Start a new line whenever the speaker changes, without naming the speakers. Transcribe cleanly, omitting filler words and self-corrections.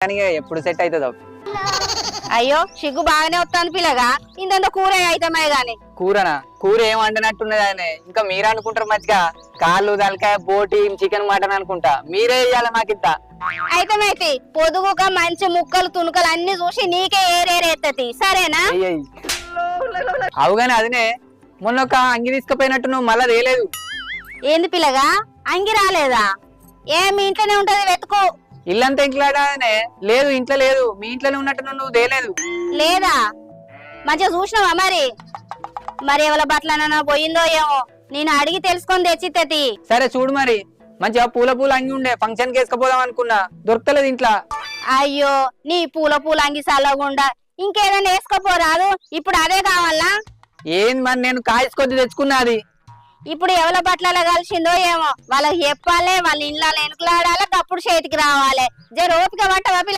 కానీ ఎప్పుడు సెట్ అవుతుందో.
అయ్యో సిగ్గు బాగానే వస్తాను పిల్లగా ఇంత కూర అయితమే గాని.
కూరనా? కూర ఏం వండినట్టున్నది ఆయన. ఇంకా మీరు అనుకుంటారు మంచిగా కాళ్ళు తలకాయ బోటి చికెన్ మటన్ అనుకుంటా. మీరే ఇయ్యాలి మాకింత.
అయితమైతే పొదుగుగా మంచి ముక్కలు తునుకలు అన్ని చూసి నీకే ఏరేరేత్తది సరేనా?
అవుగాని అదినే మొన్న ఒక అంగి తీసుకుపోయినట్టు నువ్వు మళ్ళా తేలేదు.
ఏంది పిల్లగా అంగి రాలేదా? మీ ఇంట్లోనే ఉంటది వెతుకు.
ఇల్లంతా ఇంట్లాడానే లేదు, ఇంట్లో లేదు. మీ ఇంట్లోనే ఉన్నట్టు నువ్వు తేలేదు.
లేదా మంచిగా చూసినావా మరి? మరి ఎవరి బట్టలన్నా పోయిందో ఏమో నేను అడిగి తెలుసుకొని తెచ్చిత్తది.
సరే చూడు మరి. మంచిగా పూల పూల అంగి ఉండే ఫంక్షన్ కి వేసుకపోదాం అనుకున్నా, దొరకలేదు ఇంట్లో.
అయ్యో నీ పూల అంగి సల్లగుండా ఇంకేదైనా వేసుకోపోరాదు. ఇప్పుడు అదే కావాలా?
ఏంది మరి, నేను కాయసుకొద్ది తెచ్చుకున్నది.
ఇప్పుడు ఎవరి బట్టలలో కలిసిందో ఏమో వాళ్ళకి చెప్పాలి. వాళ్ళ ఇంట్లో ఎనుకలాడాలి, అప్పుడు చేతికి రావాలి. జర ఓపిక పట్టవా?